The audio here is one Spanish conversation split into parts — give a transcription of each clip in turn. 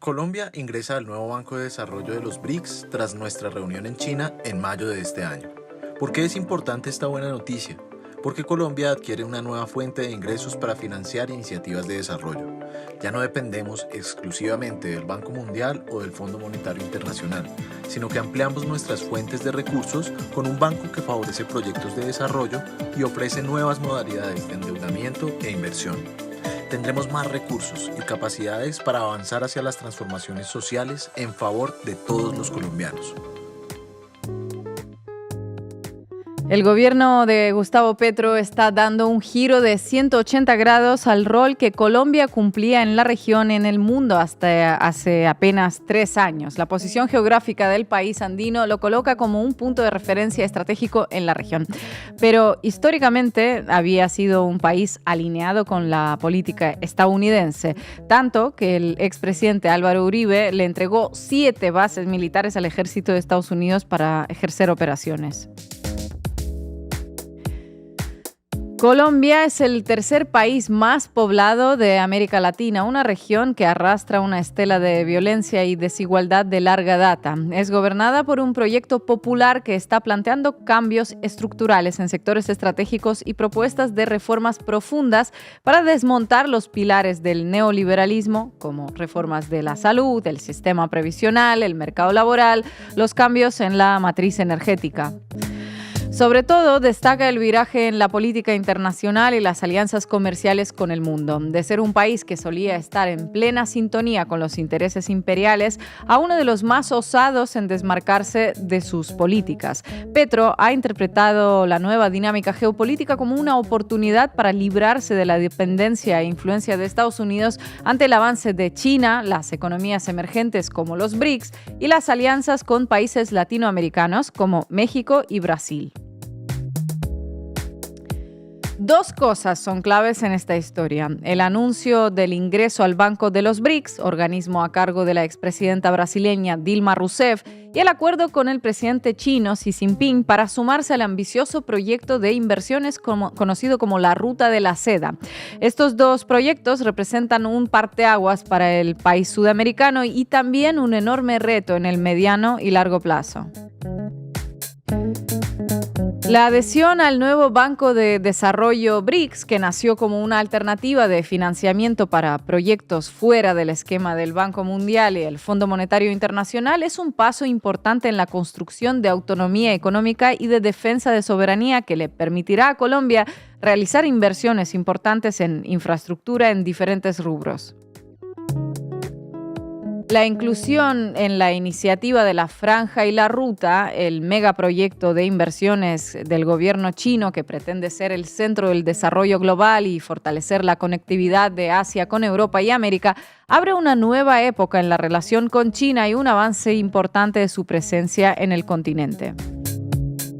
Colombia ingresa al nuevo Banco de Desarrollo de los BRICS tras nuestra reunión en China en mayo de este año. ¿Por qué es importante esta buena noticia? Porque Colombia adquiere una nueva fuente de ingresos para financiar iniciativas de desarrollo. Ya no dependemos exclusivamente del Banco Mundial o del Fondo Monetario Internacional, sino que ampliamos nuestras fuentes de recursos con un banco que favorece proyectos de desarrollo y ofrece nuevas modalidades de endeudamiento e inversión. Tendremos más recursos y capacidades para avanzar hacia las transformaciones sociales en favor de todos los colombianos. El gobierno de Gustavo Petro está dando un giro de 180 grados al rol que Colombia cumplía en la región y en el mundo hasta hace apenas 3 años. La posición geográfica del país andino lo coloca como un punto de referencia estratégico en la región. Pero históricamente había sido un país alineado con la política estadounidense, tanto que el expresidente Álvaro Uribe le entregó 7 bases militares al ejército de Estados Unidos para ejercer operaciones. Colombia es el tercer país más poblado de América Latina, una región que arrastra una estela de violencia y desigualdad de larga data. Es gobernada por un proyecto popular que está planteando cambios estructurales en sectores estratégicos y propuestas de reformas profundas para desmontar los pilares del neoliberalismo, como reformas de la salud, el sistema previsional, el mercado laboral, los cambios en la matriz energética. Sobre todo, destaca el viraje en la política internacional y las alianzas comerciales con el mundo. De ser un país que solía estar en plena sintonía con los intereses imperiales, a uno de los más osados en desmarcarse de sus políticas. Petro ha interpretado la nueva dinámica geopolítica como una oportunidad para librarse de la dependencia e influencia de Estados Unidos ante el avance de China, las economías emergentes como los BRICS y las alianzas con países latinoamericanos como México y Brasil. 2 cosas son claves en esta historia. El anuncio del ingreso al Banco de los BRICS, organismo a cargo de la expresidenta brasileña Dilma Rousseff, y el acuerdo con el presidente chino Xi Jinping para sumarse al ambicioso proyecto de inversiones conocido como la Ruta de la Seda. Estos 2 proyectos representan un parteaguas para el país sudamericano y también un enorme reto en el mediano y largo plazo. La adhesión al nuevo Banco de Desarrollo BRICS, que nació como una alternativa de financiamiento para proyectos fuera del esquema del Banco Mundial y el Fondo Monetario Internacional, es un paso importante en la construcción de autonomía económica y de defensa de soberanía que le permitirá a Colombia realizar inversiones importantes en infraestructura en diferentes rubros. La inclusión en la iniciativa de la Franja y la Ruta, el megaproyecto de inversiones del gobierno chino que pretende ser el centro del desarrollo global y fortalecer la conectividad de Asia con Europa y América, abre una nueva época en la relación con China y un avance importante de su presencia en el continente.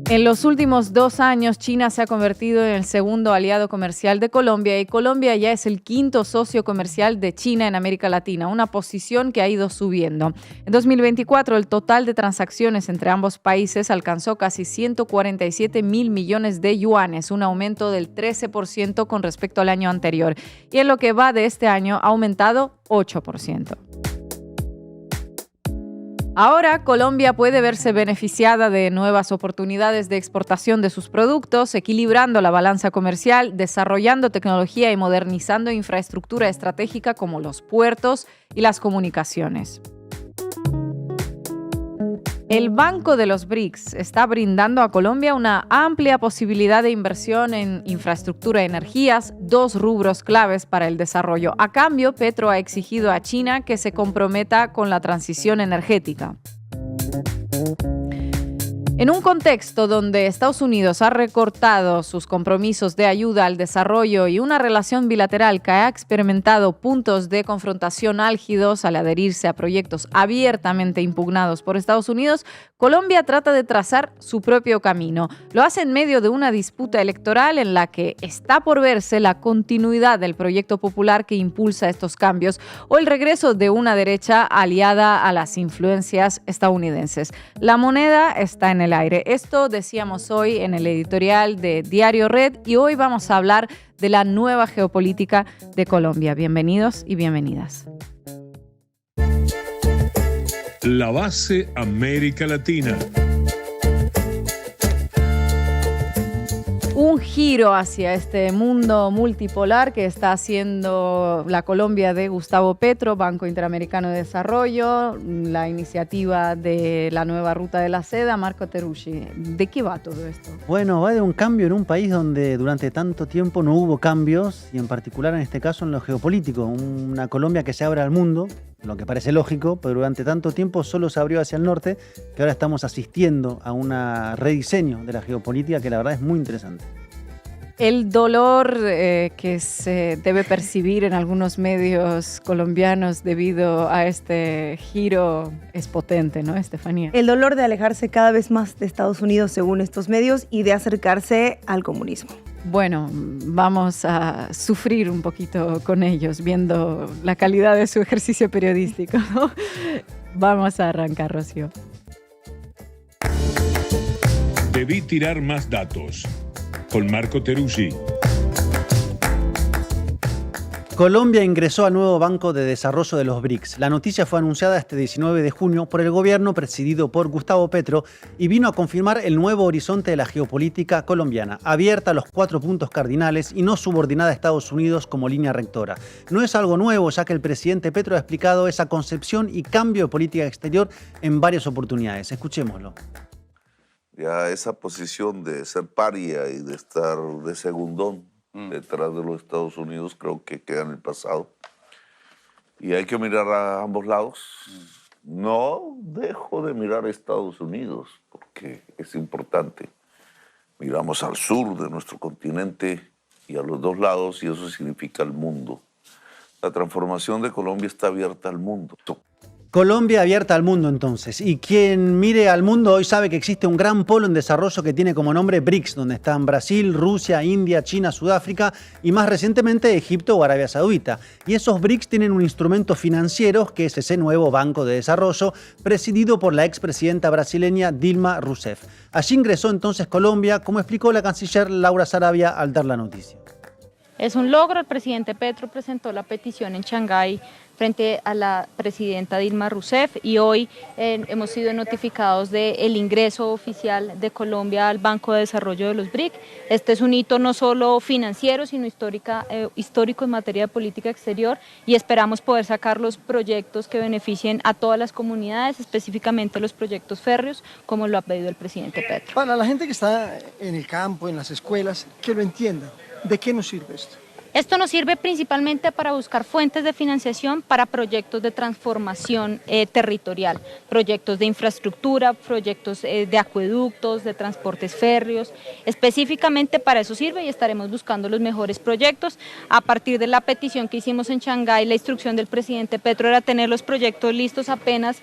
En los últimos 2 años, China se ha convertido en el segundo aliado comercial de Colombia y Colombia ya es el 5º socio comercial de China en América Latina, una posición que ha ido subiendo. En 2024, el total de transacciones entre ambos países alcanzó casi 147 mil millones de yuanes, un aumento del 13% con respecto al año anterior, y en lo que va de este año ha aumentado 8%. Ahora, Colombia puede verse beneficiada de nuevas oportunidades de exportación de sus productos, equilibrando la balanza comercial, desarrollando tecnología y modernizando infraestructura estratégica como los puertos y las comunicaciones. El Banco de los BRICS está brindando a Colombia una amplia posibilidad de inversión en infraestructura y energías, 2 rubros claves para el desarrollo. A cambio, Petro ha exigido a China que se comprometa con la transición energética. En un contexto donde Estados Unidos ha recortado sus compromisos de ayuda al desarrollo y una relación bilateral que ha experimentado puntos de confrontación álgidos al adherirse a proyectos abiertamente impugnados por Estados Unidos, Colombia trata de trazar su propio camino. Lo hace en medio de una disputa electoral en la que está por verse la continuidad del proyecto popular que impulsa estos cambios o el regreso de una derecha aliada a las influencias estadounidenses. La moneda está en el aire. Esto decíamos hoy en el editorial de Diario Red y hoy vamos a hablar de la nueva geopolítica de Colombia. Bienvenidos y bienvenidas. La base América Latina. Un giro hacia este mundo multipolar que está haciendo la Colombia de Gustavo Petro, Banco Interamericano de Desarrollo, la iniciativa de la nueva ruta de la seda. Marco Teruggi, ¿de qué va todo esto? Bueno, va de un cambio en un país donde durante tanto tiempo no hubo cambios, y en particular en este caso en lo geopolítico. Una Colombia que se abre al mundo, lo que parece lógico, pero durante tanto tiempo solo se abrió hacia el norte, que ahora estamos asistiendo a un rediseño de la geopolítica que la verdad es muy interesante. El dolor que se debe percibir en algunos medios colombianos debido a este giro es potente, ¿no, Estefanía? El dolor de alejarse cada vez más de Estados Unidos, según estos medios, y de acercarse al comunismo. Bueno, vamos a sufrir un poquito con ellos, viendo la calidad de su ejercicio periodístico, ¿no? Vamos a arrancar, Rocío. Debí tirar más datos. Con Marco Teruggi. Colombia ingresó al nuevo Banco de Desarrollo de los BRICS. La noticia fue anunciada este 19 de junio por el gobierno presidido por Gustavo Petro y vino a confirmar el nuevo horizonte de la geopolítica colombiana, abierta a los 4 puntos cardinales y no subordinada a Estados Unidos como línea rectora. No es algo nuevo, ya que el presidente Petro ha explicado esa concepción y cambio de política exterior en varias oportunidades. Escuchémoslo. Ya esa posición de ser paria y de estar de segundón detrás de los Estados Unidos creo que queda en el pasado. Y hay que mirar a ambos lados. No dejo de mirar a Estados Unidos porque es importante. Miramos al sur de nuestro continente y a los dos lados, y eso significa el mundo. La transformación de Colombia está abierta al mundo. Colombia abierta al mundo entonces, y quien mire al mundo hoy sabe que existe un gran polo en desarrollo que tiene como nombre BRICS, donde están Brasil, Rusia, India, China, Sudáfrica y más recientemente Egipto o Arabia Saudita. Y esos BRICS tienen un instrumento financiero que es ese nuevo Banco de Desarrollo presidido por la expresidenta brasileña Dilma Rousseff. Allí ingresó entonces Colombia, como explicó la canciller Laura Sarabia al dar la noticia. Es un logro. El presidente Petro presentó la petición en Shanghái frente a la presidenta Dilma Rousseff y hoy hemos sido notificados del ingreso oficial de Colombia al Banco de Desarrollo de los BRIC. Este es un hito no solo financiero, sino histórico en materia de política exterior, y esperamos poder sacar los proyectos que beneficien a todas las comunidades, específicamente los proyectos férreos, como lo ha pedido el presidente Petro. Para la gente que está en el campo, en las escuelas, que lo entienda, ¿de qué nos sirve esto? Esto nos sirve principalmente para buscar fuentes de financiación para proyectos de transformación territorial, proyectos de infraestructura, proyectos de acueductos, de transportes férreos. Específicamente para eso sirve y estaremos buscando los mejores proyectos. A partir de la petición que hicimos en Shanghái, la instrucción del presidente Petro era tener los proyectos listos apenas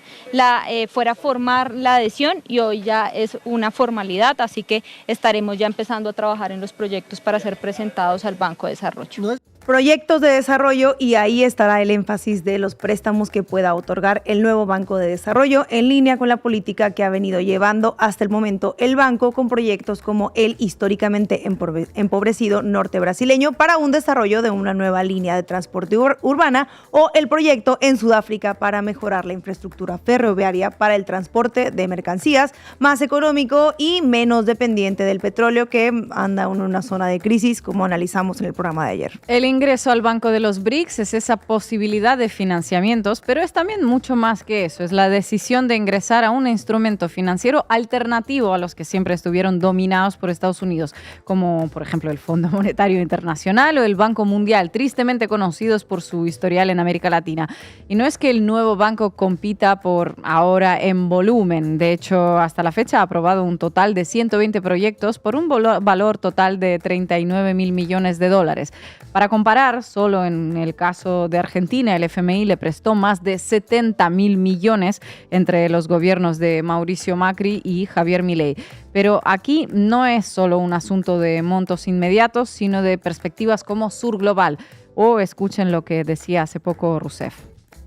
fuera a formar la adhesión, y hoy ya es una formalidad, así que estaremos ya empezando a trabajar en los proyectos para ser presentados al Banco de Desarrollo. Proyectos de desarrollo, y ahí estará el énfasis de los préstamos que pueda otorgar el nuevo Banco de Desarrollo, en línea con la política que ha venido llevando hasta el momento el banco, con proyectos como el históricamente empobrecido norte brasileño para un desarrollo de una nueva línea de transporte urbana, o el proyecto en Sudáfrica para mejorar la infraestructura ferroviaria para el transporte de mercancías, más económico y menos dependiente del petróleo, que anda en una zona de crisis, como analizamos en el programa de ayer. El ingreso al Banco de los BRICS es esa posibilidad de financiamientos, pero es también mucho más que eso. Es la decisión de ingresar a un instrumento financiero alternativo a los que siempre estuvieron dominados por Estados Unidos, como por ejemplo el Fondo Monetario Internacional o el Banco Mundial, tristemente conocidos por su historial en América Latina. Y no es que el nuevo banco compita por ahora en volumen. De hecho, hasta la fecha ha aprobado un total de 120 proyectos por un valor total de 39.000 millones de dólares. Para comparar, solo en el caso de Argentina, el FMI le prestó más de 70.000 millones entre los gobiernos de Mauricio Macri y Javier Milei. Pero aquí no es solo un asunto de montos inmediatos, sino de perspectivas como Sur Global. O escuchen lo que decía hace poco Rousseff.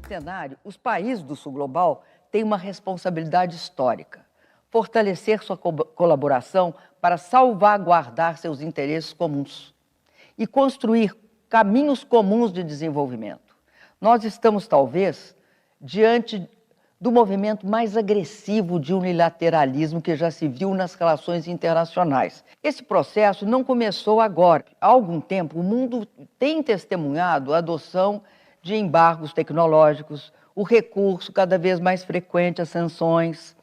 Cenário, os países do Sul Global têm uma responsabilidade histórica: fortalecer sua colaboração para salvaguardar seus interesses comuns e construir caminhos comuns de desenvolvimento. Nós estamos, talvez, diante do movimento mais agressivo de unilateralismo que já se viu nas relações internacionais. Esse processo não começou agora. Há algum tempo, o mundo tem testemunhado a adoção de embargos tecnológicos, o recurso cada vez mais frequente a sanções,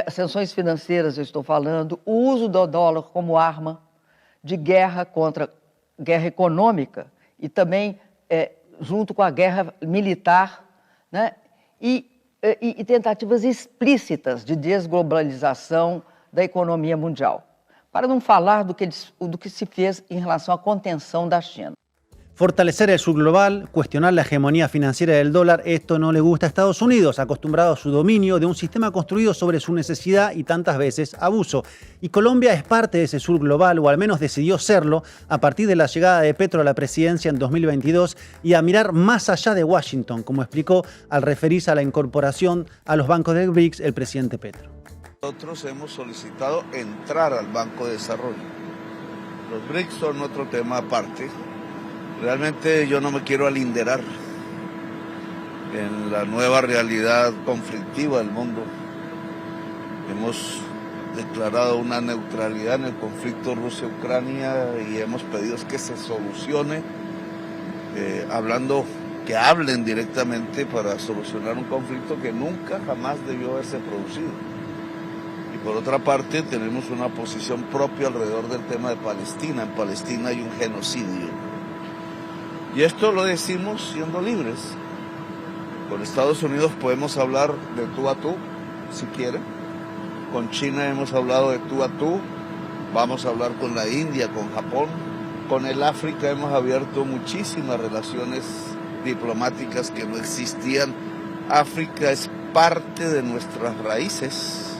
sanções financeiras, eu estou falando, o uso do dólar como arma de guerra contra guerra econômica e também junto com a guerra militar, né? E tentativas explícitas de desglobalização da economia mundial. Para não falar do que se fez em relação à contenção da China. Fortalecer el sur global, cuestionar la hegemonía financiera del dólar, esto no le gusta a Estados Unidos, acostumbrado a su dominio de un sistema construido sobre su necesidad y tantas veces abuso. Y Colombia es parte de ese sur global, o al menos decidió serlo, a partir de la llegada de Petro a la presidencia en 2022 y a mirar más allá de Washington, como explicó al referirse a la incorporación a los bancos del BRICS el presidente Petro. Nosotros hemos solicitado entrar al Banco de Desarrollo. Los BRICS son otro tema aparte. Realmente yo no me quiero alinderar en la nueva realidad conflictiva del mundo. Hemos declarado una neutralidad en el conflicto Rusia-Ucrania y hemos pedido que se solucione, que hablen directamente para solucionar un conflicto que nunca jamás debió haberse producido. Y por otra parte tenemos una posición propia alrededor del tema de Palestina. En Palestina hay un genocidio. Y esto lo decimos siendo libres. Con Estados Unidos podemos hablar de tú a tú, si quieren. Con China hemos hablado de tú a tú. Vamos a hablar con la India, con Japón. Con el África hemos abierto muchísimas relaciones diplomáticas que no existían. África es parte de nuestras raíces.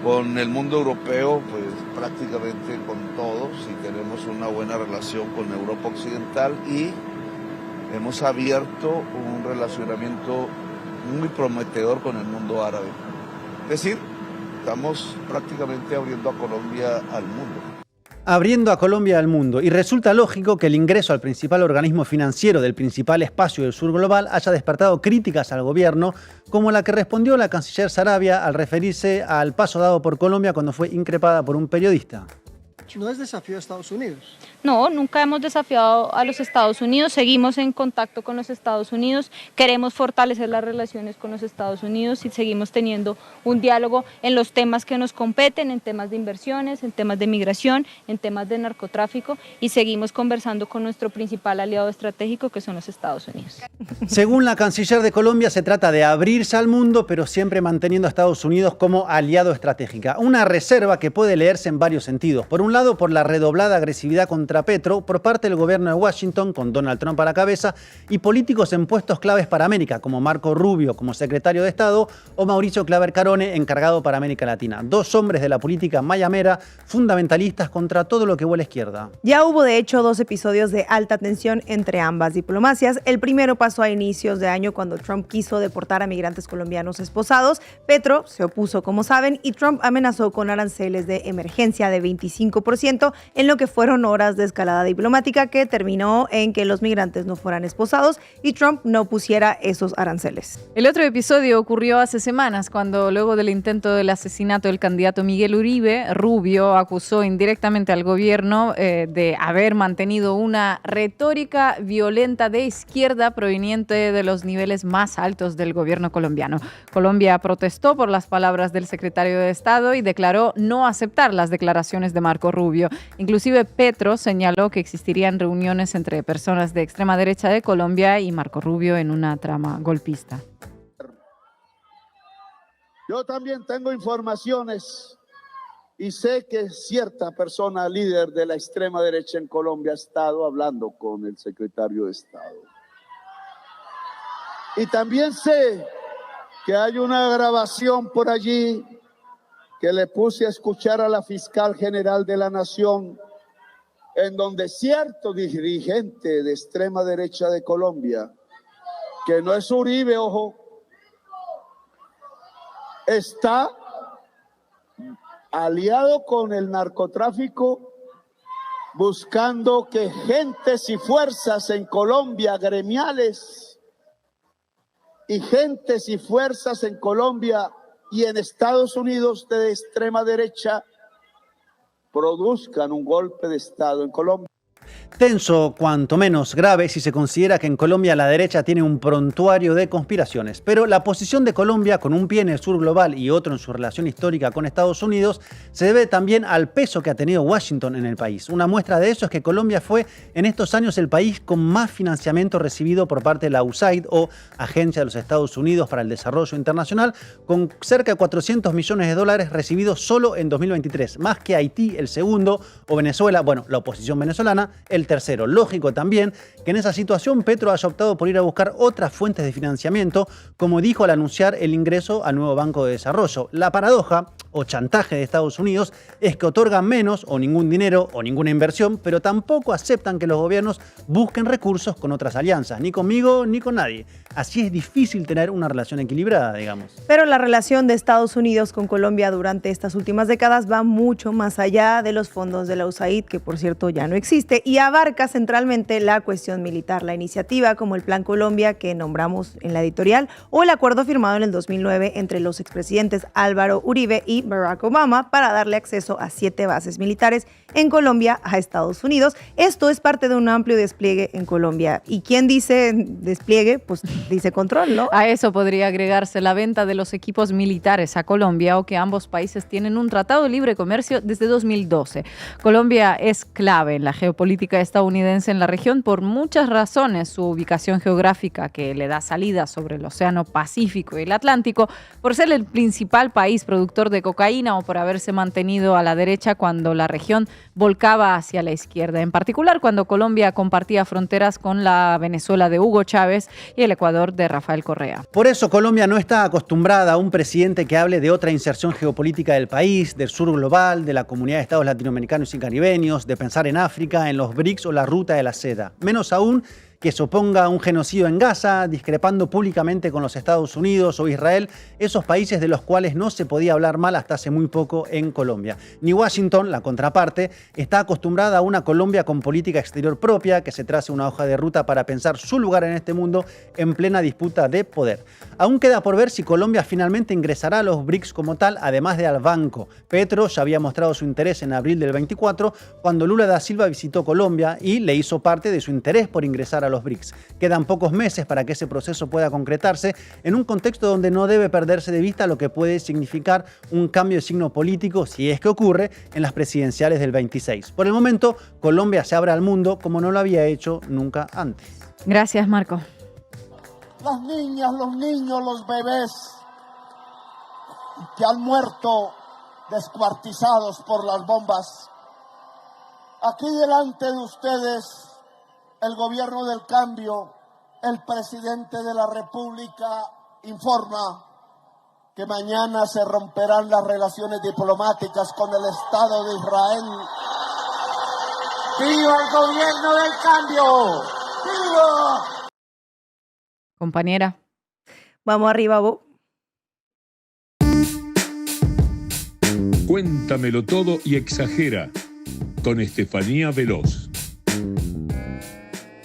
Con el mundo europeo, pues prácticamente con todos, y tenemos una buena relación con Europa Occidental y hemos abierto un relacionamiento muy prometedor con el mundo árabe. Es decir, estamos prácticamente abriendo a Colombia al mundo. Abriendo a Colombia al mundo, y resulta lógico que el ingreso al principal organismo financiero del principal espacio del sur global haya despertado críticas al gobierno, como la que respondió la canciller Sarabia al referirse al paso dado por Colombia cuando fue increpada por un periodista. No es desafío a Estados Unidos. No, nunca hemos desafiado a los Estados Unidos, seguimos en contacto con los Estados Unidos, queremos fortalecer las relaciones con los Estados Unidos y seguimos teniendo un diálogo en los temas que nos competen, en temas de inversiones, en temas de migración, en temas de narcotráfico y seguimos conversando con nuestro principal aliado estratégico que son los Estados Unidos. Según la canciller de Colombia, se trata de abrirse al mundo, pero siempre manteniendo a Estados Unidos como aliado estratégico. Una reserva que puede leerse en varios sentidos. Por un lado, por la redoblada agresividad contra Petro por parte del gobierno de Washington, con Donald Trump a la cabeza, y políticos en puestos claves para América, como Marco Rubio como secretario de Estado o Mauricio Claver Carone, encargado para América Latina. Dos hombres de la política mayamera, fundamentalistas contra todo lo que vuela a izquierda. Ya hubo de hecho 2 episodios de alta tensión entre ambas diplomacias. El primero pasó a inicios de año cuando Trump quiso deportar a migrantes colombianos esposados. Petro se opuso, como saben, y Trump amenazó con aranceles de emergencia de 25% en lo que fueron horas de escalada diplomática que terminó en que los migrantes no fueran esposados y Trump no pusiera esos aranceles. El otro episodio ocurrió hace semanas cuando luego del intento del asesinato del candidato Miguel Uribe, Rubio acusó indirectamente al gobierno de haber mantenido una retórica violenta de izquierda proveniente de los niveles más altos del gobierno colombiano. Colombia protestó por las palabras del secretario de Estado y declaró no aceptar las declaraciones de Marco Rubio. Inclusive Petro señaló que existirían reuniones entre personas de extrema derecha de Colombia y Marco Rubio en una trama golpista. Yo también tengo informaciones y sé que cierta persona líder de la extrema derecha en Colombia ha estado hablando con el secretario de Estado. Y también sé que hay una grabación por allí que le puse a escuchar a la fiscal general de la Nación, en donde cierto dirigente de extrema derecha de Colombia, que no es Uribe, ojo, está aliado con el narcotráfico, buscando que gentes y fuerzas en Colombia, gremiales, y gentes y fuerzas en Colombia y en Estados Unidos de extrema derecha produzcan un golpe de Estado en Colombia. Tenso, cuanto menos grave, si se considera que en Colombia la derecha tiene un prontuario de conspiraciones. Pero la posición de Colombia, con un pie en el sur global y otro en su relación histórica con Estados Unidos, se debe también al peso que ha tenido Washington en el país. Una muestra de eso es que Colombia fue en estos años el país con más financiamiento recibido por parte de la USAID, o Agencia de los Estados Unidos para el Desarrollo Internacional, con cerca de $400 millones recibidos solo en 2023, más que Haití, el segundo, o Venezuela, bueno, la oposición venezolana, el tercero. Lógico también que en esa situación Petro haya optado por ir a buscar otras fuentes de financiamiento, como dijo al anunciar el ingreso al nuevo Banco de Desarrollo. La paradoja o chantaje de Estados Unidos es que otorgan menos o ningún dinero o ninguna inversión, pero tampoco aceptan que los gobiernos busquen recursos con otras alianzas, ni conmigo ni con nadie. Así es difícil tener una relación equilibrada, digamos. Pero la relación de Estados Unidos con Colombia durante estas últimas décadas va mucho más allá de los fondos de la USAID, que por cierto ya no existe, y abarca centralmente la cuestión militar. La iniciativa como el Plan Colombia, que nombramos en la editorial, o el acuerdo firmado en el 2009 entre los expresidentes Álvaro Uribe y Barack Obama para darle acceso a 7 bases militares en Colombia a Estados Unidos. Esto es parte de un amplio despliegue en Colombia. ¿Y quién dice despliegue? Pues dice control, ¿no? A eso podría agregarse la venta de los equipos militares a Colombia, o que ambos países tienen un tratado de libre comercio desde 2012. Colombia es clave en la geopolítica estadounidense en la región por muchas razones: su ubicación geográfica, que le da salida sobre el Océano Pacífico y el Atlántico, por ser el principal país productor de cocaína, o por haberse mantenido a la derecha cuando la región volcaba hacia la izquierda, en particular cuando Colombia compartía fronteras con la Venezuela de Hugo Chávez y el Ecuador de Rafael Correa. Por eso Colombia no está acostumbrada a un presidente que hable de otra inserción geopolítica del país, del sur global, de la comunidad de estados latinoamericanos y caribeños, de pensar en África, en los BRICS o la ruta de la seda. Menos aún que se oponga a un genocidio en Gaza, discrepando públicamente con los Estados Unidos o Israel, esos países de los cuales no se podía hablar mal hasta hace muy poco en Colombia. Ni Washington, la contraparte, está acostumbrada a una Colombia con política exterior propia, que se trace una hoja de ruta para pensar su lugar en este mundo en plena disputa de poder. Aún queda por ver si Colombia finalmente ingresará a los BRICS como tal, además de al banco. Petro ya había mostrado su interés en abril del 24, cuando Lula da Silva visitó Colombia y le hizo parte de su interés por ingresar a los BRICS. Quedan pocos meses para que ese proceso pueda concretarse en un contexto donde no debe perderse de vista lo que puede significar un cambio de signo político, si es que ocurre, en las presidenciales del 26. Por el momento, Colombia se abre al mundo como no lo había hecho nunca antes. Gracias, Marco. Las niñas, los niños, los bebés que han muerto descuartizados por las bombas. Aquí delante de ustedes, el gobierno del cambio, el presidente de la República informa que mañana se romperán las relaciones diplomáticas con el Estado de Israel. ¡Viva el gobierno del cambio! ¡Viva! Compañera. Vamos arriba, Bo. Cuéntamelo todo y exagera, con Estefanía Veloz.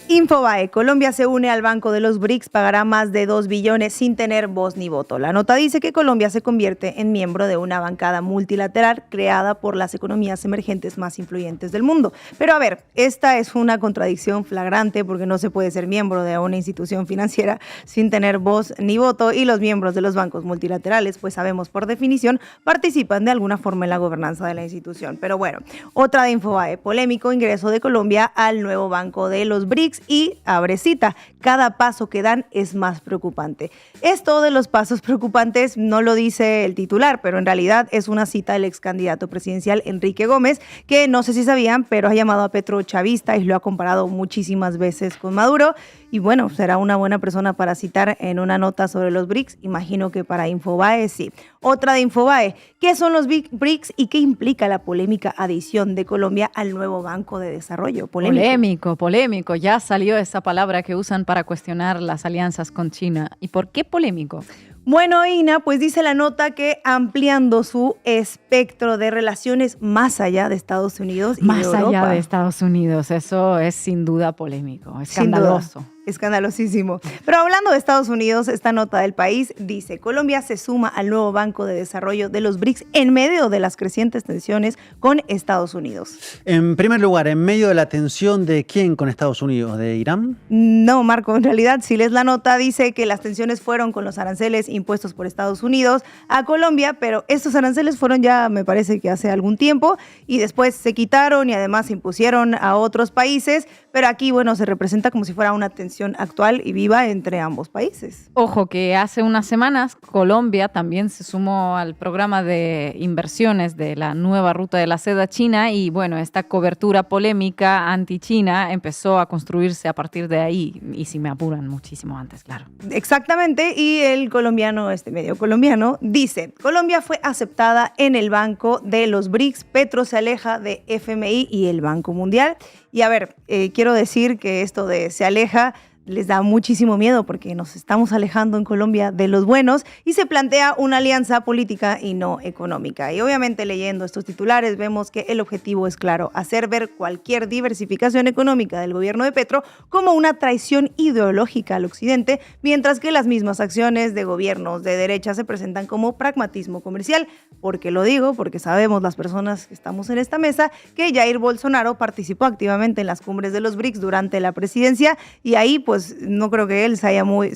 Infobae, Colombia se une al Banco de los BRICS, pagará más de 2 billones sin tener voz ni voto. La nota dice que Colombia se convierte en miembro de una bancada multilateral creada por las economías emergentes más influyentes del mundo. Pero a ver, esta es una contradicción flagrante, porque no se puede ser miembro de una institución financiera sin tener voz ni voto, y los miembros de los bancos multilaterales, pues sabemos por definición, participan de alguna forma en la gobernanza de la institución. Pero bueno, otra de Infobae, polémico ingreso de Colombia al nuevo Banco de los BRICS. Y abre cita, cada paso que dan es más preocupante. Esto de los pasos preocupantes no lo dice el titular, pero en realidad es una cita del ex candidato presidencial Enrique Gómez, que no sé si sabían, pero ha llamado a Petro chavista y lo ha comparado muchísimas veces con Maduro. Y bueno, será una buena persona para citar en una nota sobre los BRICS. Imagino que para Infobae sí. Otra de Infobae, ¿qué son los BRICS y qué implica la polémica adición de Colombia al nuevo Banco de Desarrollo? Polémico. Ya salió esa palabra que usan para cuestionar las alianzas con China. ¿Y por qué polémico? Bueno, Ina, pues dice la nota que ampliando su espectro de relaciones más allá de Estados Unidos y más de Europa. Allá de Estados Unidos, eso es sin duda polémico, escandaloso. Escandalosísimo. Pero hablando de Estados Unidos, esta nota del país dice: Colombia se suma al nuevo Banco de Desarrollo de los BRICS en medio de las crecientes tensiones con Estados Unidos. En primer lugar, ¿en medio de la tensión de quién con Estados Unidos? ¿De Irán? No, Marco, en realidad, si lees la nota, dice que las tensiones fueron con los aranceles impuestos por Estados Unidos a Colombia, pero estos aranceles fueron ya, me parece que hace algún tiempo, y después se quitaron y además se impusieron a otros países, pero aquí, bueno, se representa como si fuera una tensión actual y viva entre ambos países. Ojo que hace unas semanas Colombia también se sumó al programa de inversiones de la nueva ruta de la seda china y bueno, esta cobertura polémica anti-China empezó a construirse a partir de ahí y si me apuran muchísimo antes, claro. Exactamente, y el colombiano, medio colombiano, dice: Colombia fue aceptada en el Banco de los BRICS, Petro se aleja de FMI y el Banco Mundial. Y a ver, quiero decir que esto de se aleja les da muchísimo miedo porque nos estamos alejando en Colombia de los buenos y se plantea una alianza política y no económica. Y obviamente leyendo estos titulares vemos que el objetivo es claro: hacer ver cualquier diversificación económica del gobierno de Petro como una traición ideológica al occidente, mientras que las mismas acciones de gobiernos de derecha se presentan como pragmatismo comercial. ¿Por qué lo digo? Porque sabemos las personas que estamos en esta mesa que Jair Bolsonaro participó activamente en las cumbres de los BRICS durante la presidencia y ahí pues no creo que él sea muy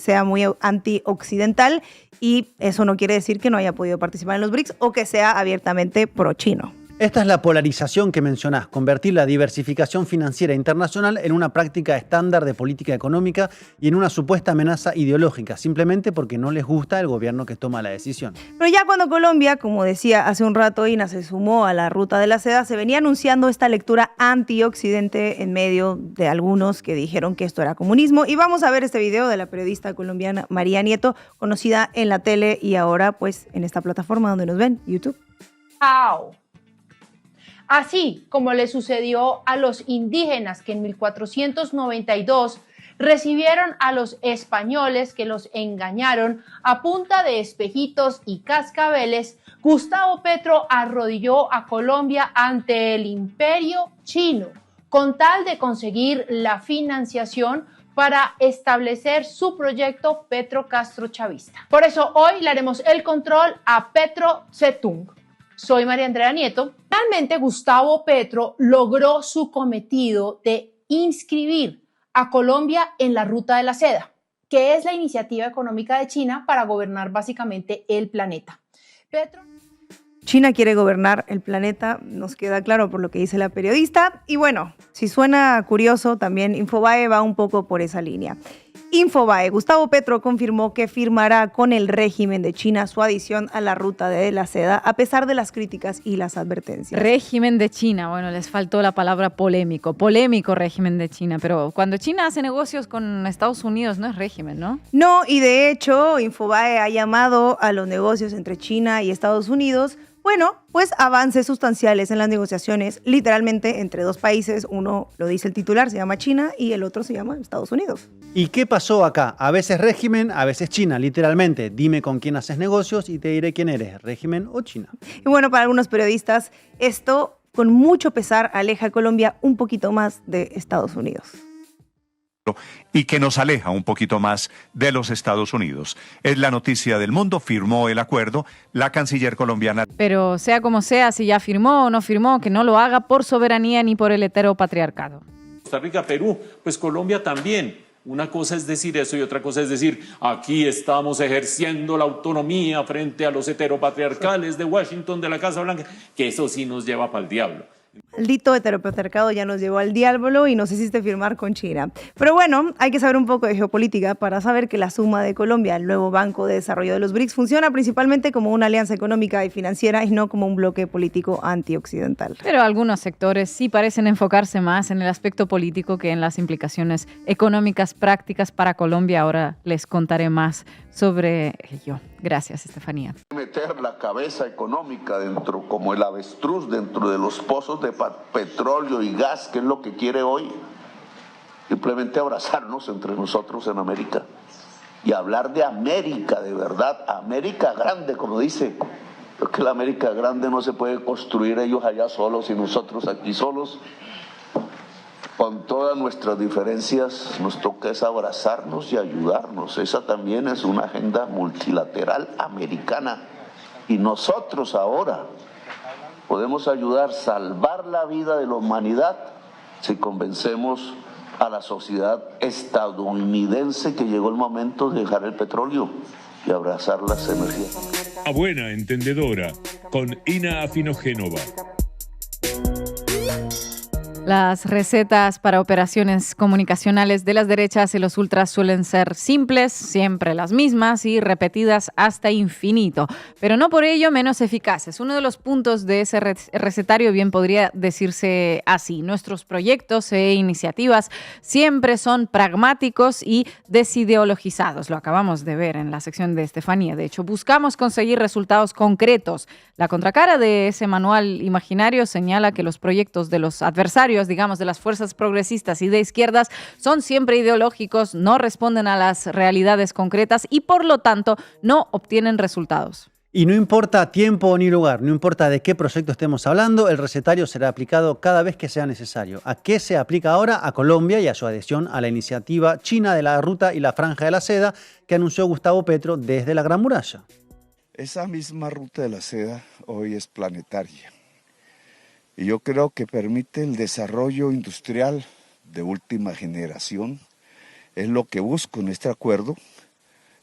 antioccidental y eso no quiere decir que no haya podido participar en los BRICS o que sea abiertamente pro-chino. Esta es la polarización que mencionás, convertir la diversificación financiera internacional en una práctica estándar de política económica y en una supuesta amenaza ideológica, simplemente porque no les gusta el gobierno que toma la decisión. Pero ya cuando Colombia, como decía hace un rato Ina, se sumó a la ruta de la seda, se venía anunciando esta lectura anti-occidente en medio de algunos que dijeron que esto era comunismo. Y vamos a ver este video de la periodista colombiana María Nieto, conocida en la tele y ahora pues en esta plataforma donde nos ven, YouTube. ¡Au! Así como le sucedió a los indígenas que en 1492 recibieron a los españoles que los engañaron a punta de espejitos y cascabeles, Gustavo Petro arrodilló a Colombia ante el imperio chino con tal de conseguir la financiación para establecer su proyecto Petro Castro Chavista. Por eso hoy le haremos el control a Petro Zetung. Soy María Andrea Nieto. Finalmente, Gustavo Petro logró su cometido de inscribir a Colombia en la Ruta de la Seda, que es la iniciativa económica de China para gobernar básicamente el planeta. China quiere gobernar el planeta, nos queda claro por lo que dice la periodista. Y bueno, si suena curioso, también Infobae va un poco por esa línea. Infobae: Gustavo Petro confirmó que firmará con el régimen de China su adición a la Ruta de la Seda, a pesar de las críticas y las advertencias. Régimen de China, bueno, les faltó la palabra polémico régimen de China, pero cuando China hace negocios con Estados Unidos no es régimen, ¿no? No, y de hecho Infobae ha llamado a los negocios entre China y Estados Unidos, bueno, pues avances sustanciales en las negociaciones, literalmente entre dos países. Uno, lo dice el titular, se llama China y el otro se llama Estados Unidos. ¿Y qué pasó acá? A veces régimen, a veces China, literalmente. Dime con quién haces negocios y te diré quién eres, régimen o China. Y bueno, para algunos periodistas, esto con mucho pesar aleja a Colombia un poquito más de Estados Unidos. Y que nos aleja un poquito más de los Estados Unidos. Es la noticia del mundo, firmó el acuerdo la canciller colombiana. Pero sea como sea, si ya firmó o no firmó, que no lo haga por soberanía ni por el heteropatriarcado. Costa Rica, Perú, pues Colombia también. Una cosa es decir eso y otra cosa es decir, aquí estamos ejerciendo la autonomía frente a los heteropatriarcales de Washington, de la Casa Blanca, que eso sí nos lleva para el diablo. Maldito heteropatriarcado ya nos llevó al diablo y nos hiciste firmar con China. Pero bueno, hay que saber un poco de geopolítica para saber que la suma de Colombia al nuevo Banco de Desarrollo de los BRICS funciona principalmente como una alianza económica y financiera y no como un bloque político antioccidental. Pero algunos sectores sí parecen enfocarse más en el aspecto político que en las implicaciones económicas prácticas para Colombia. Ahora les contaré más sobre ello. Gracias, Estefanía. Meter la cabeza económica dentro, como el avestruz, dentro de los pozos de petróleo y gas, que es lo que quiere hoy. Simplemente abrazarnos entre nosotros en América y hablar de América, de verdad, América grande, como dice. Porque la América grande no se puede construir ellos allá solos y nosotros aquí solos. Con todas nuestras diferencias nos toca es abrazarnos y ayudarnos. Esa también es una agenda multilateral americana. Y nosotros ahora podemos ayudar a salvar la vida de la humanidad si convencemos a la sociedad estadounidense que llegó el momento de dejar el petróleo y abrazar las energías. A buena entendedora, con Ina Afinogénova. Las recetas para operaciones comunicacionales de las derechas y los ultras suelen ser simples, siempre las mismas y repetidas hasta infinito, pero no por ello menos eficaces. Uno de los puntos de ese recetario bien podría decirse así. Nuestros proyectos e iniciativas siempre son pragmáticos y desideologizados. Lo acabamos de ver en la sección de Estefanía. De hecho, buscamos conseguir resultados concretos. La contracara de ese manual imaginario señala que los proyectos de los adversarios, digamos, de las fuerzas progresistas y de izquierdas, son siempre ideológicos, no responden a las realidades concretas y, por lo tanto, no obtienen resultados. Y no importa tiempo ni lugar, no importa de qué proyecto estemos hablando, el recetario será aplicado cada vez que sea necesario. ¿A qué se aplica ahora? A Colombia y a su adhesión a la iniciativa china de la Ruta y la Franja de la Seda que anunció Gustavo Petro desde la Gran Muralla. Esa misma Ruta de la Seda hoy es planetaria. Y yo creo que permite el desarrollo industrial de última generación. Es lo que busco en este acuerdo,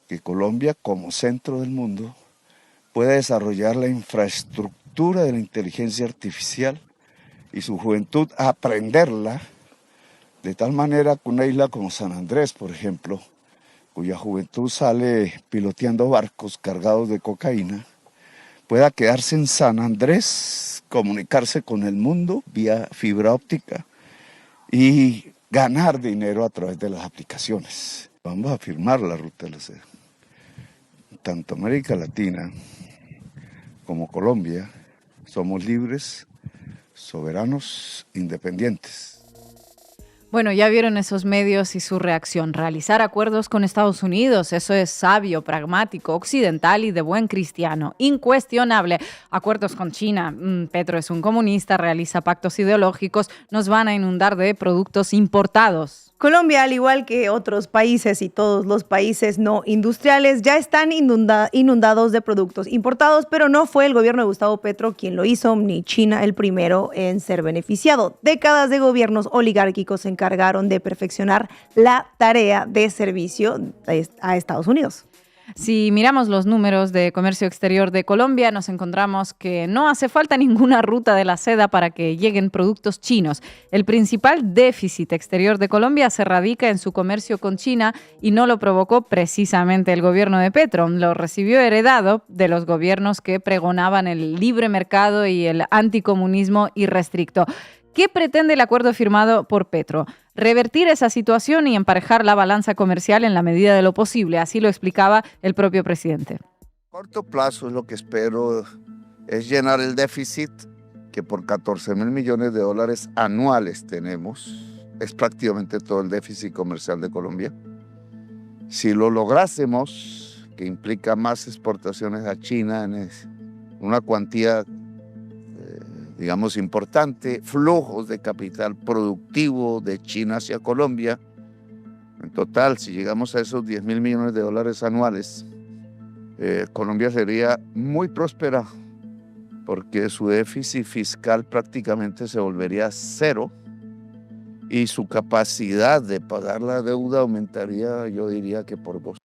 que Colombia como centro del mundo pueda desarrollar la infraestructura de la inteligencia artificial y su juventud aprenderla, de tal manera que una isla como San Andrés, por ejemplo, cuya juventud sale piloteando barcos cargados de cocaína, pueda quedarse en San Andrés, comunicarse con el mundo vía fibra óptica y ganar dinero a través de las aplicaciones. Vamos a firmar la Ruta de la Seda. Tanto América Latina como Colombia somos libres, soberanos, independientes. Bueno, ya vieron esos medios y su reacción. Realizar acuerdos con Estados Unidos, eso es sabio, pragmático, occidental y de buen cristiano. Incuestionable. Acuerdos con China. Petro es un comunista, realiza pactos ideológicos, nos van a inundar de productos importados. Colombia, al igual que otros países y todos los países no industriales, ya están inundados de productos importados, pero no fue el gobierno de Gustavo Petro quien lo hizo, ni China el primero en ser beneficiado. Décadas de gobiernos oligárquicos se encargaron de perfeccionar la tarea de servicio a Estados Unidos. Si miramos los números de comercio exterior de Colombia, nos encontramos que no hace falta ninguna ruta de la seda para que lleguen productos chinos. El principal déficit exterior de Colombia se radica en su comercio con China y no lo provocó precisamente el gobierno de Petro. Lo recibió heredado de los gobiernos que pregonaban el libre mercado y el anticomunismo irrestricto. ¿Qué pretende el acuerdo firmado por Petro? Revertir esa situación y emparejar la balanza comercial en la medida de lo posible. Así lo explicaba el propio presidente. A corto plazo lo que espero es llenar el déficit que por 14.000 millones de dólares anuales tenemos. Es prácticamente todo el déficit comercial de Colombia. Si lo lográsemos, que implica más exportaciones a China en una cuantía digamos, importante, flujos de capital productivo de China hacia Colombia. En total, si llegamos a esos 10.000 millones de dólares anuales, Colombia sería muy próspera porque su déficit fiscal prácticamente se volvería cero y su capacidad de pagar la deuda aumentaría, yo diría que por 2.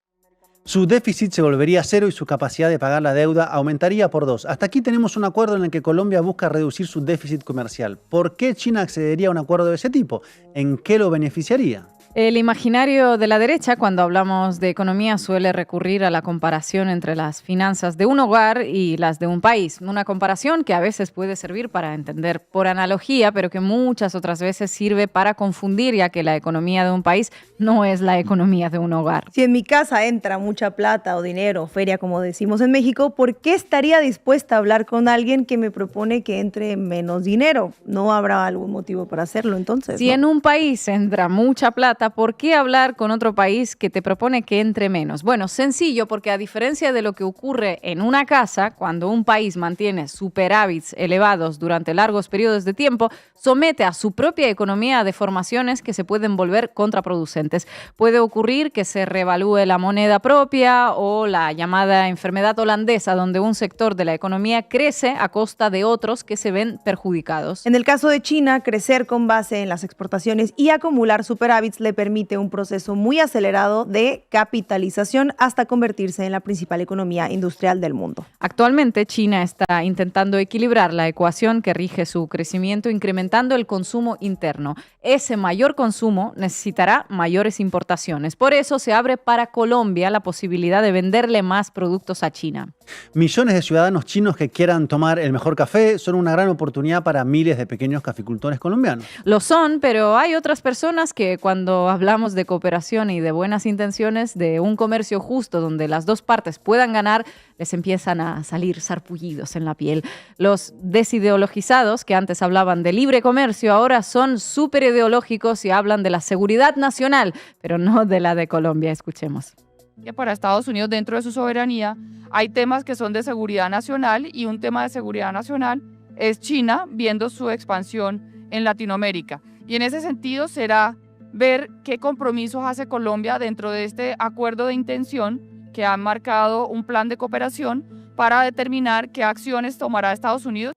Su déficit se volvería cero y su capacidad de pagar la deuda aumentaría por 2. Hasta aquí tenemos un acuerdo en el que Colombia busca reducir su déficit comercial. ¿Por qué China accedería a un acuerdo de ese tipo? ¿En qué lo beneficiaría? El imaginario de la derecha, cuando hablamos de economía, suele recurrir a la comparación entre las finanzas de un hogar y las de un país. Una comparación que a veces puede servir para entender por analogía, pero que muchas otras veces sirve para confundir, ya que la economía de un país no es la economía de un hogar. Si en mi casa entra mucha plata o dinero, feria como decimos en México, ¿por qué estaría dispuesta a hablar con alguien que me propone que entre menos dinero? No habrá algún motivo para hacerlo entonces, Si ¿no? en un país entra mucha plata, pregunta, ¿por qué hablar con otro país que te propone que entre menos? Bueno, sencillo, porque a diferencia de lo que ocurre en una casa, cuando un país mantiene superávits elevados durante largos periodos de tiempo, somete a su propia economía a deformaciones que se pueden volver contraproducentes. Puede ocurrir que se revalúe la moneda propia o la llamada enfermedad holandesa, donde un sector de la economía crece a costa de otros que se ven perjudicados. En el caso de China, crecer con base en las exportaciones y acumular superávits le permite un proceso muy acelerado de capitalización hasta convertirse en la principal economía industrial del mundo. Actualmente, China está intentando equilibrar la ecuación que rige su crecimiento, incrementando el consumo interno. Ese mayor consumo necesitará mayores importaciones. Por eso se abre para Colombia la posibilidad de venderle más productos a China. Millones de ciudadanos chinos que quieran tomar el mejor café son una gran oportunidad para miles de pequeños caficultores colombianos. Lo son, pero hay otras personas que cuando hablamos de cooperación y de buenas intenciones, de un comercio justo donde las dos partes puedan ganar, les empiezan a salir sarpullidos en la piel. Los desideologizados, que antes hablaban de libre comercio, ahora son súper ideológicos y hablan de la seguridad nacional, pero no de la de Colombia. Escuchemos. Que para Estados Unidos, dentro de su soberanía, hay temas que son de seguridad nacional, y un tema de seguridad nacional es China viendo su expansión en Latinoamérica. Y en ese sentido será ver qué compromisos hace Colombia dentro de este acuerdo de intención que ha marcado un plan de cooperación para determinar qué acciones tomará Estados Unidos.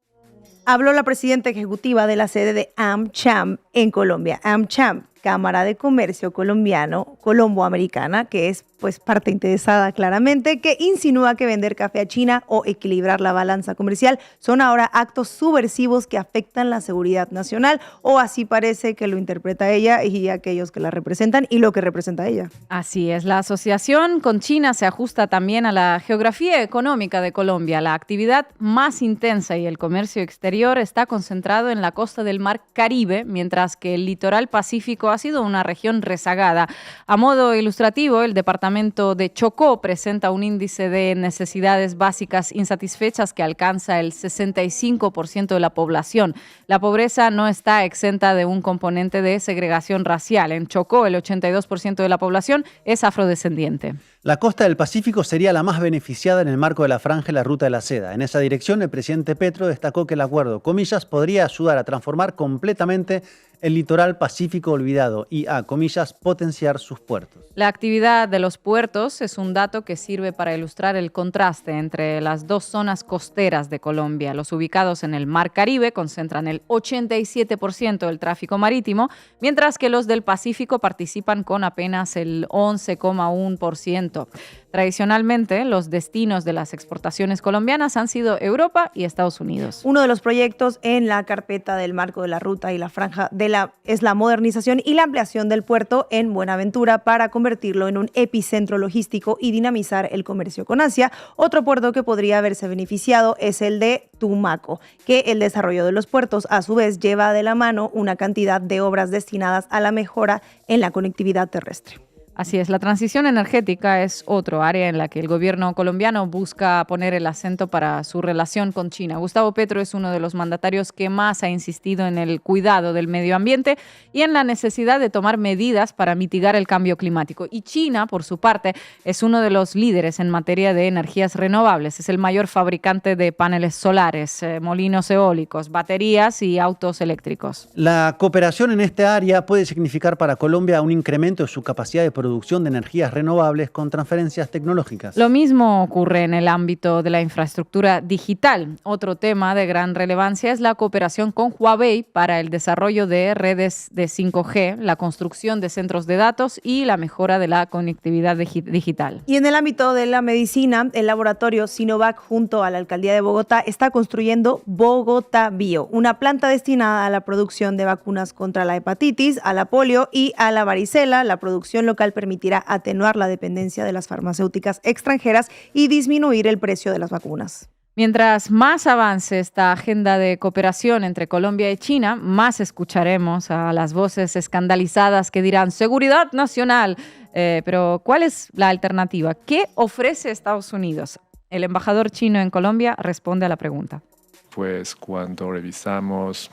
Habló la presidenta ejecutiva de la sede de AmCham en Colombia. AmCham, Cámara de Comercio Colombo-Americana, que es pues parte interesada claramente, que insinúa que vender café a China o equilibrar la balanza comercial son ahora actos subversivos que afectan la seguridad nacional, o así parece que lo interpreta ella y aquellos que la representan y lo que representa ella. Así es, la asociación con China se ajusta también a la geografía económica de Colombia. La actividad más intensa y el comercio exterior está concentrado en la costa del Mar Caribe, mientras que el litoral pacífico ha sido una región rezagada. A modo ilustrativo, el departamento de Chocó presenta un índice de necesidades básicas insatisfechas que alcanza el 65% de la población. La pobreza no está exenta de un componente de segregación racial. En Chocó, el 82% de la población es afrodescendiente. La costa del Pacífico sería la más beneficiada en el marco de la Franja y la Ruta de la Seda. En esa dirección, el presidente Petro destacó que el acuerdo, comillas, podría ayudar a transformar completamente el litoral pacífico olvidado y a, comillas, potenciar sus puertos. La actividad de los puertos es un dato que sirve para ilustrar el contraste entre las dos zonas costeras de Colombia. Los ubicados en el Mar Caribe concentran el 87% del tráfico marítimo, mientras que los del Pacífico participan con apenas el 11,1%. Tradicionalmente, los destinos de las exportaciones colombianas han sido Europa y Estados Unidos. Uno de los proyectos en la carpeta del marco de la ruta y la franja es la modernización y la ampliación del puerto en Buenaventura para convertirlo en un epicentro logístico y dinamizar el comercio con Asia. Otro puerto que podría haberse beneficiado es el de Tumaco, que el desarrollo de los puertos a su vez lleva de la mano una cantidad de obras destinadas a la mejora en la conectividad terrestre. Así es, la transición energética es otro área en la que el gobierno colombiano busca poner el acento para su relación con China. Gustavo Petro es uno de los mandatarios que más ha insistido en el cuidado del medio ambiente y en la necesidad de tomar medidas para mitigar el cambio climático. Y China, por su parte, es uno de los líderes en materia de energías renovables. Es el mayor fabricante de paneles solares, molinos eólicos, baterías y autos eléctricos. La cooperación en esta área puede significar para Colombia un incremento de su capacidad de producción de energías renovables con transferencias tecnológicas. Lo mismo ocurre en el ámbito de la infraestructura digital. Otro tema de gran relevancia es la cooperación con Huawei para el desarrollo de redes de 5G, la construcción de centros de datos y la mejora de la conectividad digital. Y en el ámbito de la medicina, el laboratorio Sinovac junto a la alcaldía de Bogotá está construyendo Bogotá Bio, una planta destinada a la producción de vacunas contra la hepatitis, a la polio y a la varicela. La producción local permitirá atenuar la dependencia de las farmacéuticas extranjeras y disminuir el precio de las vacunas. Mientras más avance esta agenda de cooperación entre Colombia y China, más escucharemos a las voces escandalizadas que dirán seguridad nacional. Pero ¿cuál es la alternativa? ¿Qué ofrece Estados Unidos? El embajador chino en Colombia responde a la pregunta. Pues cuando revisamos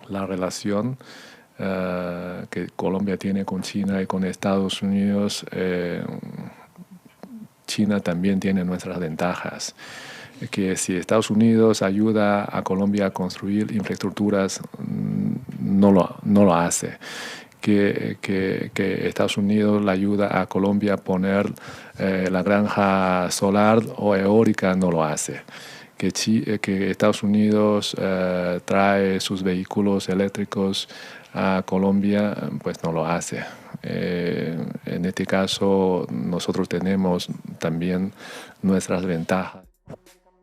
la relación, que Colombia tiene con China y con Estados Unidos, China también tiene nuestras ventajas. Que si Estados Unidos ayuda a Colombia a construir infraestructuras, no lo hace. Que Estados Unidos le ayuda a Colombia a poner la granja solar o eólica, no lo hace. Que Estados Unidos trae sus vehículos eléctricos a Colombia, pues no lo hace. En este caso, nosotros tenemos también nuestras ventajas.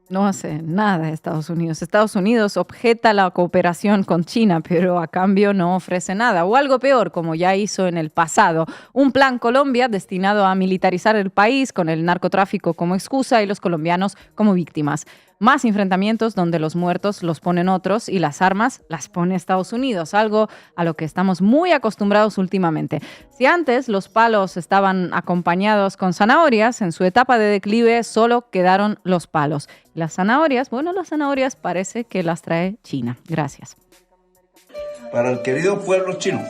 No hace nada Estados Unidos. Estados Unidos objeta la cooperación con China, pero a cambio no ofrece nada. O algo peor, como ya hizo en el pasado. Un plan Colombia destinado a militarizar el país con el narcotráfico como excusa y los colombianos como víctimas. Más enfrentamientos donde los muertos los ponen otros y las armas las pone Estados Unidos, algo a lo que estamos muy acostumbrados últimamente. Si antes los palos estaban acompañados con zanahorias, en su etapa de declive solo quedaron los palos. Las zanahorias parece que las trae China. Gracias. Para el querido pueblo chino,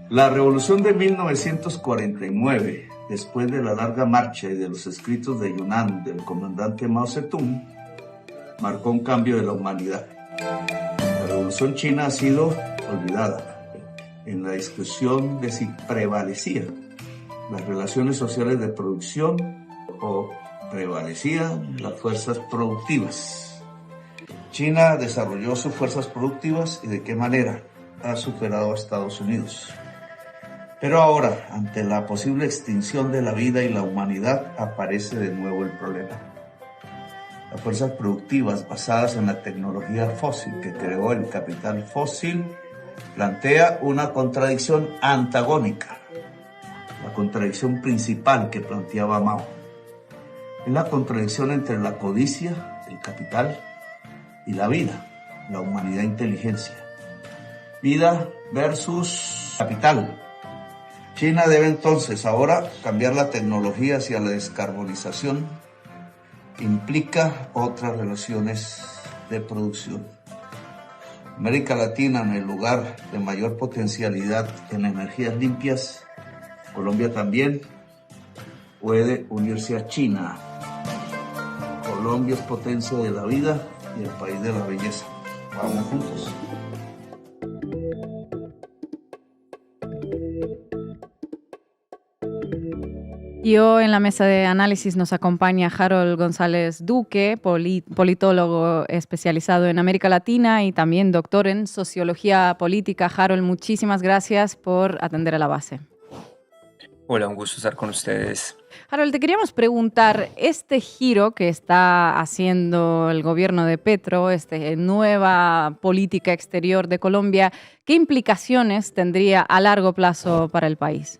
la revolución de 1949, después de la larga marcha y de los escritos de Yunnan del comandante Mao Zedong, marcó un cambio de la humanidad. La revolución china ha sido olvidada en la discusión de si prevalecían las relaciones sociales de producción o prevalecían las fuerzas productivas. China desarrolló sus fuerzas productivas y de qué manera ha superado a Estados Unidos. Pero ahora, ante la posible extinción de la vida y la humanidad, aparece de nuevo el problema. Las fuerzas productivas basadas en la tecnología fósil que creó el capital fósil plantea una contradicción antagónica, la contradicción principal que planteaba Mao. Es la contradicción entre la codicia, el capital, y la vida, la humanidad, inteligencia. Vida versus capital. China debe entonces ahora cambiar la tecnología hacia la descarbonización. Implica otras relaciones de producción. América Latina, en el lugar de mayor potencialidad en energías limpias, Colombia también puede unirse a China. Colombia es potencia de la vida y el país de la belleza. Vamos juntos. Y hoy en la mesa de análisis nos acompaña Harold González Duque, politólogo especializado en América Latina y también doctor en sociología política. Harold, muchísimas gracias por atender a la base. Hola, un gusto estar con ustedes. Harold, te queríamos preguntar, este giro que está haciendo el gobierno de Petro, esta nueva política exterior de Colombia, ¿qué implicaciones tendría a largo plazo para el país?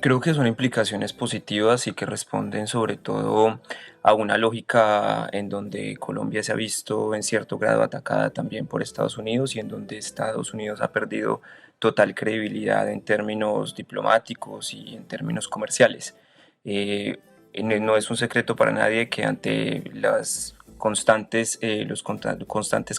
Creo que son implicaciones positivas y que responden sobre todo a una lógica en donde Colombia se ha visto en cierto grado atacada también por Estados Unidos y en donde Estados Unidos ha perdido total credibilidad en términos diplomáticos y en términos comerciales. No es un secreto para nadie que ante los constantes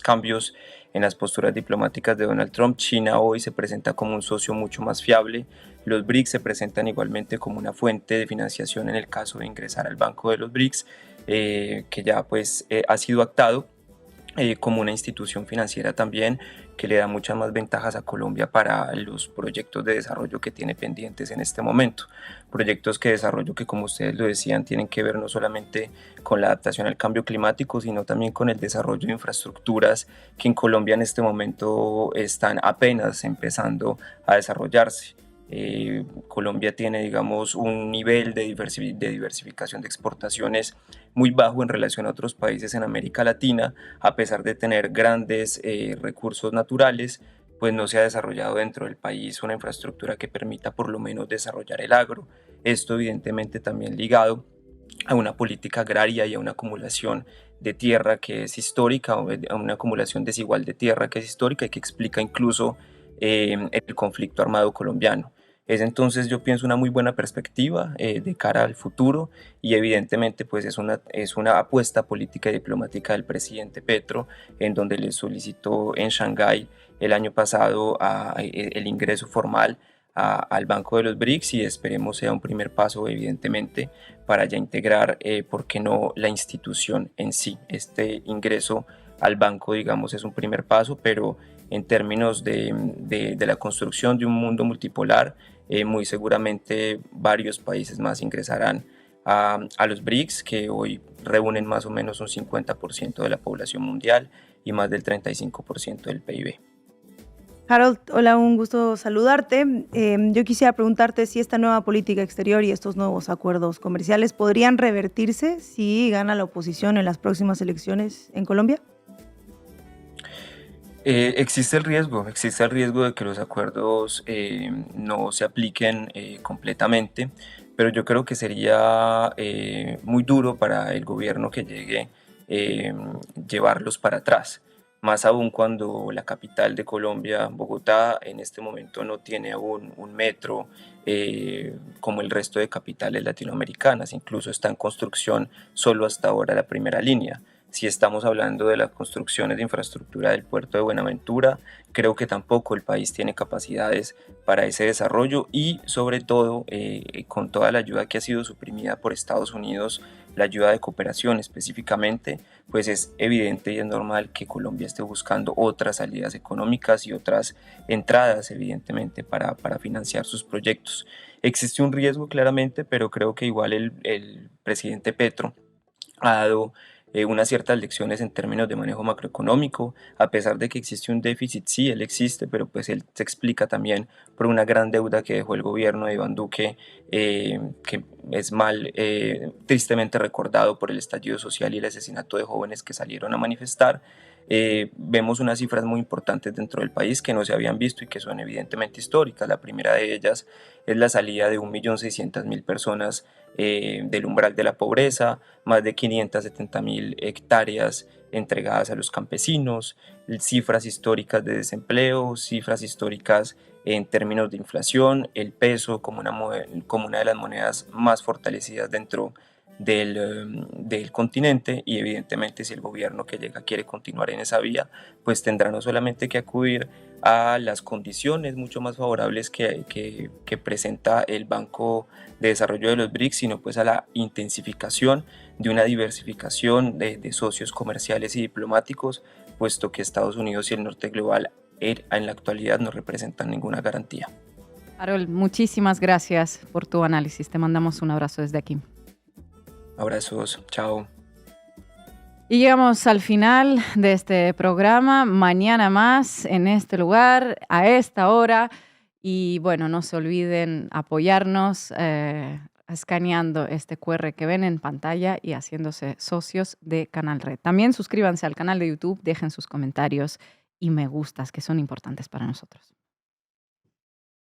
cambios en las posturas diplomáticas de Donald Trump, China hoy se presenta como un socio mucho más fiable. Los BRICS se presentan igualmente como una fuente de financiación en el caso de ingresar al Banco de los BRICS, que ya ha sido actado como una institución financiera también que le da muchas más ventajas a Colombia para los proyectos de desarrollo que tiene pendientes en este momento. Proyectos de desarrollo que, como ustedes lo decían, tienen que ver no solamente con la adaptación al cambio climático, sino también con el desarrollo de infraestructuras que en Colombia en este momento están apenas empezando a desarrollarse. Colombia tiene, digamos, un nivel de diversificación de exportaciones muy bajo en relación a otros países en América Latina. A pesar de tener grandes recursos naturales, pues no se ha desarrollado dentro del país una infraestructura que permita por lo menos desarrollar el agro. Esto evidentemente también ligado a una política agraria y a una acumulación de tierra que es histórica, a una acumulación desigual de tierra que es histórica y que explica incluso el conflicto armado colombiano. Es entonces, yo pienso, una muy buena perspectiva de cara al futuro, y evidentemente pues es una apuesta política y diplomática del presidente Petro, en donde le solicitó en Shanghái el año pasado el ingreso formal al Banco de los BRICS, y esperemos sea un primer paso evidentemente para ya integrar, ¿por qué no?, la institución en sí. Este ingreso al banco, digamos, es un primer paso, pero en términos de la construcción de un mundo multipolar, muy seguramente varios países más ingresarán a los BRICS, que hoy reúnen más o menos un 50% de la población mundial y más del 35% del PIB. Harold, hola, un gusto saludarte. Yo quisiera preguntarte si esta nueva política exterior y estos nuevos acuerdos comerciales podrían revertirse si gana la oposición en las próximas elecciones en Colombia. Existe el riesgo de que los acuerdos no se apliquen completamente, pero yo creo que sería muy duro para el gobierno que llegue llevarlos para atrás, más aún cuando la capital de Colombia, Bogotá, en este momento no tiene aún un metro como el resto de capitales latinoamericanas, incluso está en construcción solo hasta ahora la primera línea. Si estamos hablando de las construcciones de infraestructura del puerto de Buenaventura, creo que tampoco el país tiene capacidades para ese desarrollo, y sobre todo con toda la ayuda que ha sido suprimida por Estados Unidos, la ayuda de cooperación específicamente, pues es evidente y es normal que Colombia esté buscando otras salidas económicas y otras entradas evidentemente para financiar sus proyectos. Existe un riesgo claramente, pero creo que igual el presidente Petro ha dado unas ciertas lecciones en términos de manejo macroeconómico. A pesar de que existe un déficit, sí, él existe, pero pues él se explica también por una gran deuda que dejó el gobierno de Iván Duque, que es tristemente recordado por el estallido social y el asesinato de jóvenes que salieron a manifestar. Vemos unas cifras muy importantes dentro del país que no se habían visto y que son evidentemente históricas. La primera de ellas es la salida de 1.600.000 personas del umbral de la pobreza, más de 570.000 hectáreas entregadas a los campesinos, cifras históricas de desempleo, cifras históricas en términos de inflación, el peso como una de las monedas más fortalecidas dentro del continente, y evidentemente si el gobierno que llega quiere continuar en esa vía, pues tendrá no solamente que acudir a las condiciones mucho más favorables que presenta el Banco de Desarrollo de los BRICS, sino pues a la intensificación de una diversificación de socios comerciales y diplomáticos, puesto que Estados Unidos y el norte global en la actualidad no representan ninguna garantía. Harold, muchísimas gracias por tu análisis. Te mandamos un abrazo desde aquí. Abrazos, chao. Y llegamos al final de este programa. Mañana más en este lugar, a esta hora. Y bueno, no se olviden apoyarnos escaneando este QR que ven en pantalla y haciéndose socios de Canal Red. También suscríbanse al canal de YouTube, dejen sus comentarios y me gustas, que son importantes para nosotros.